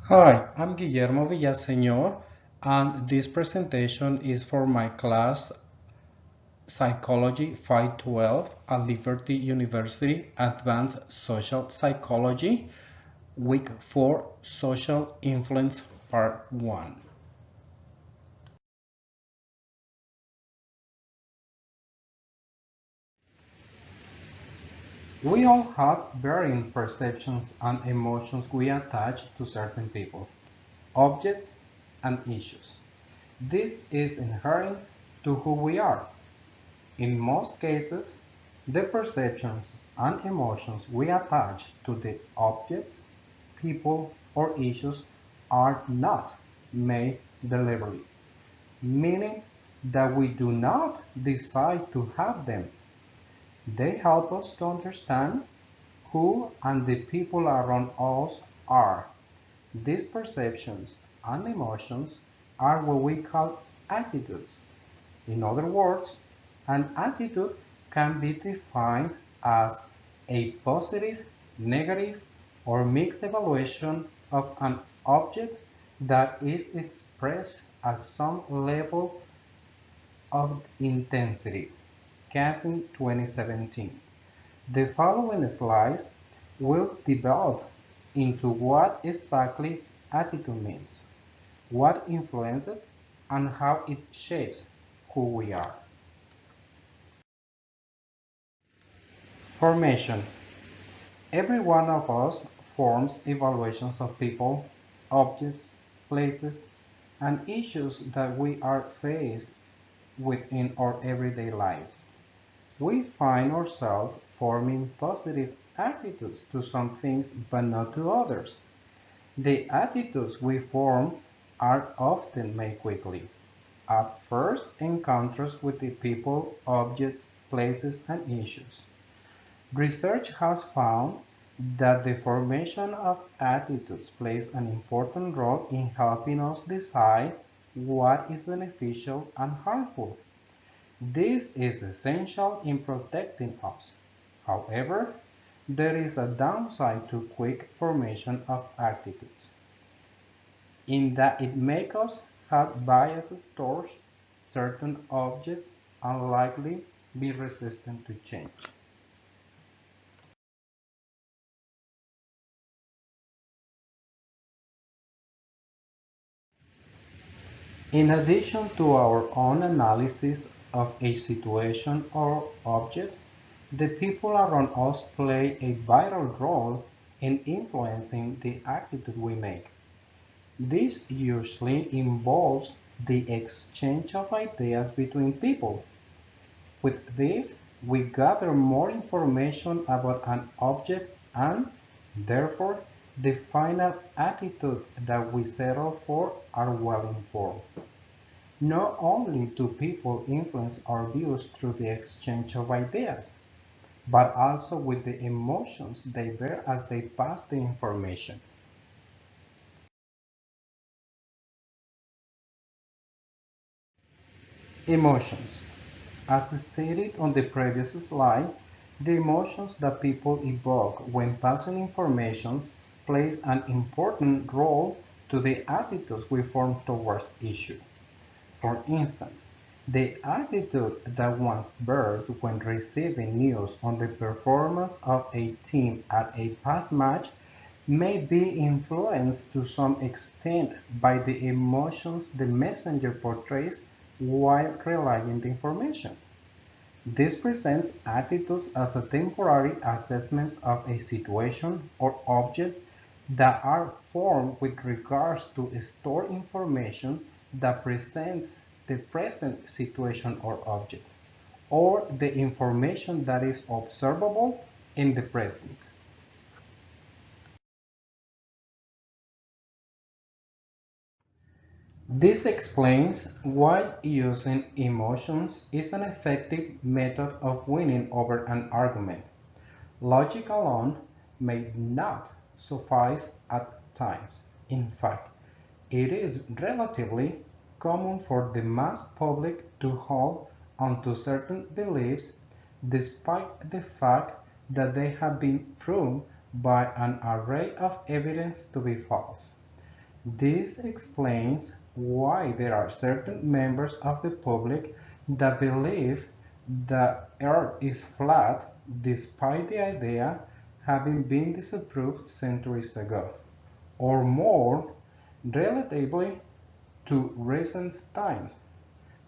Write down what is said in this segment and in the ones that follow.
Hi, I'm Guillermo Villaseñor, and this presentation is for my class Psychology 512 at Liberty University Advanced Social Psychology, Week 4, Social Influence, Part 1. We all have varying perceptions and emotions we attach to certain people, objects, and issues. This is inherent to who we are. In most cases, the perceptions and emotions we attach to the objects, people, or issues are not made deliberately, meaning that we do not decide to have them. They help us to understand who and the people around us are. These perceptions and emotions are what we call attitudes. In other words, an attitude can be defined as a positive, negative, or mixed evaluation of an object that is expressed at some level of intensity. Cassin 2017. The following slides will develop into what exactly attitude means, what influences it, and how it shapes who we are. Formation. Every one of us forms evaluations of people, objects, places, and issues that we are faced with in our everyday lives. We find ourselves forming positive attitudes to some things but not to others. The attitudes we form are often made quickly, at first encounters with the people, objects, places, and issues. Research has found that the formation of attitudes plays an important role in helping us decide what is beneficial and harmful. This is essential in protecting us. However, there is a downside to quick formation of attitudes, in that it makes us have biases towards certain objects and likely be resistant to change. In addition to our own analysis of a situation or object, the people around us play a vital role in influencing the attitude we make. This usually involves the exchange of ideas between people. With this, we gather more information about an object and, therefore, the final attitude that we settle for are well informed. Not only do people influence our views through the exchange of ideas, but also with the emotions they bear as they pass the information. Emotions. As stated on the previous slide, the emotions that people evoke when passing information plays an important role to the attitudes we form towards issues. For instance, the attitude that one bears when receiving news on the performance of a team at a past match may be influenced to some extent by the emotions the messenger portrays while relaying the information. This presents attitudes as a temporary assessments of a situation or object that are formed with regards to stored information that presents the present situation or object, or the information that is observable in the present. This explains why using emotions is an effective method of winning over an argument. Logic alone may not suffice at times. In fact, it is relatively common for the mass public to hold onto certain beliefs despite the fact that they have been proven by an array of evidence to be false. This explains why there are certain members of the public that believe the Earth is flat despite the idea having been disproved centuries ago, or more relatively to recent times.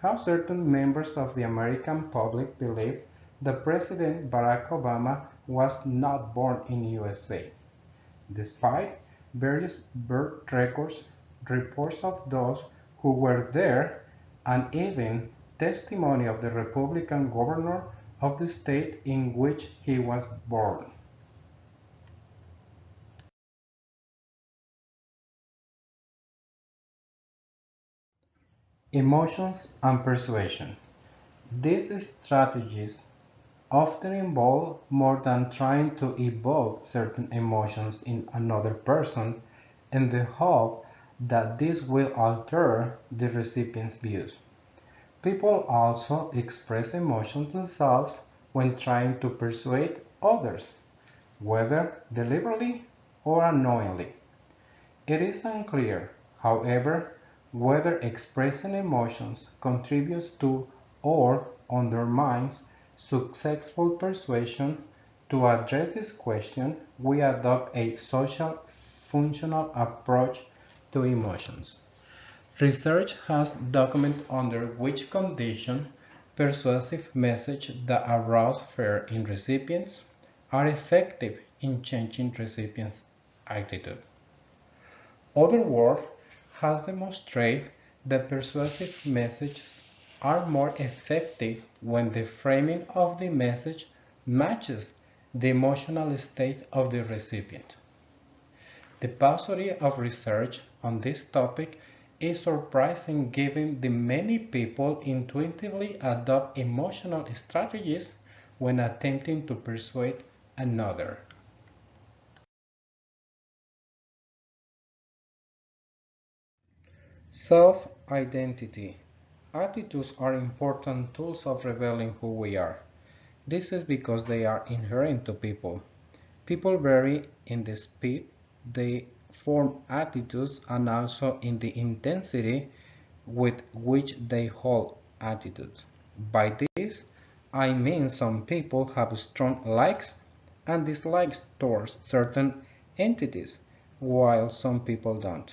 How certain members of the American public believe that President Barack Obama was not born in USA, despite various birth records, reports of those who were there, and even testimony of the Republican governor of the state in which he was born. Emotions and persuasion. These strategies often involve more than trying to evoke certain emotions in another person in the hope that this will alter the recipient's views. People also express emotions themselves when trying to persuade others, whether deliberately or unknowingly. It is unclear, however, whether expressing emotions contributes to or undermines successful persuasion. To address this question, we adopt a social functional approach to emotions. Research has documented under which conditions persuasive messages that arouse fear in recipients are effective in changing recipients' attitude. Other work has demonstrated that persuasive messages are more effective when the framing of the message matches the emotional state of the recipient. The paucity of research on this topic is surprising given the many people intuitively adopt emotional strategies when attempting to persuade another. Self-identity. Attitudes are important tools of revealing who we are. This is because they are inherent to people. People vary in the speed they form attitudes and also in the intensity with which they hold attitudes. By this, I mean some people have strong likes and dislikes towards certain entities, while some people don't.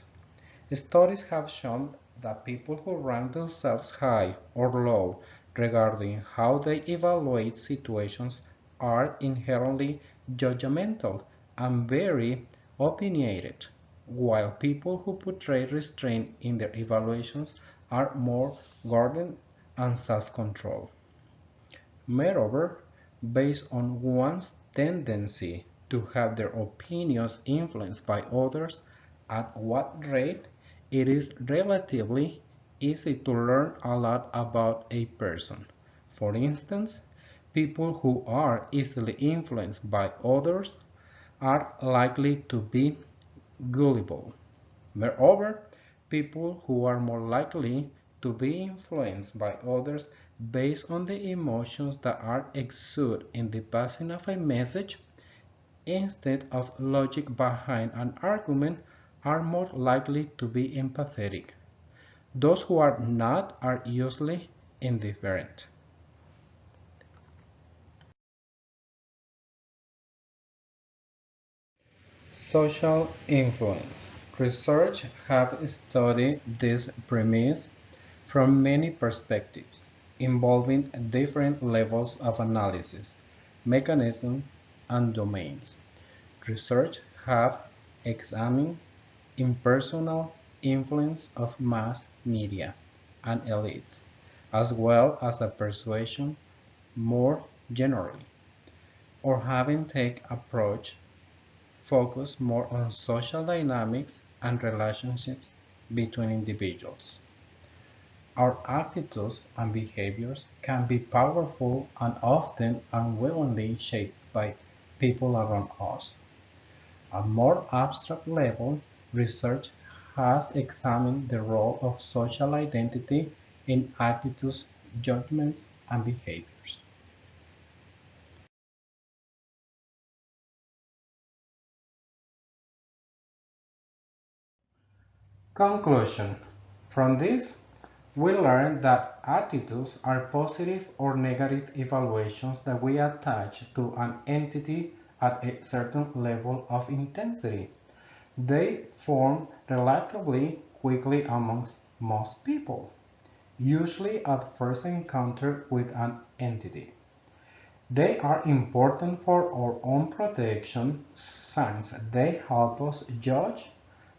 Studies have shown that people who rank themselves high or low regarding how they evaluate situations are inherently judgmental and very opinionated, while people who portray restraint in their evaluations are more guarded and self-controlled. Moreover, based on one's tendency to have their opinions influenced by others, at what rate it is relatively easy to learn a lot about a person. For instance, people who are easily influenced by others are likely to be gullible. Moreover, people who are more likely to be influenced by others based on the emotions that are exuded in the passing of a message instead of logic behind an argument are more likely to be empathetic. Those who are not are usually indifferent. Social influence. Research have studied this premise from many perspectives, involving different levels of analysis, mechanisms, and domains. Research have examined impersonal influence of mass media and elites, as well as a persuasion more generally, or having take approach focus more on social dynamics and relationships between individuals. Our attitudes and behaviors can be powerful and often unwillingly shaped by people around us. At a more abstract level, research has examined the role of social identity in attitudes, judgments, and behaviors. Conclusion. From this, we learn that attitudes are positive or negative evaluations that we attach to an entity at a certain level of intensity. They form relatively quickly amongst most people, usually at first encounter with an entity. They are important for our own protection since they help us judge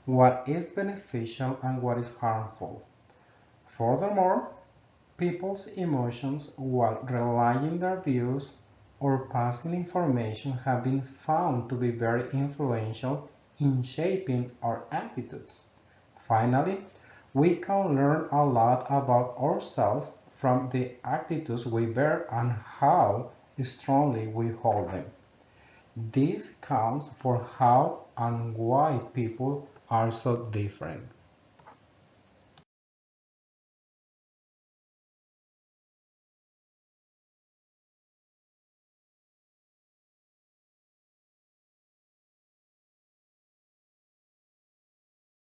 what is beneficial and what is harmful. Furthermore, people's emotions while relaying their views or passing information have been found to be very influential in shaping our attitudes. Finally, we can learn a lot about ourselves from the attitudes we bear and how strongly we hold them. This counts for how and why people are so different.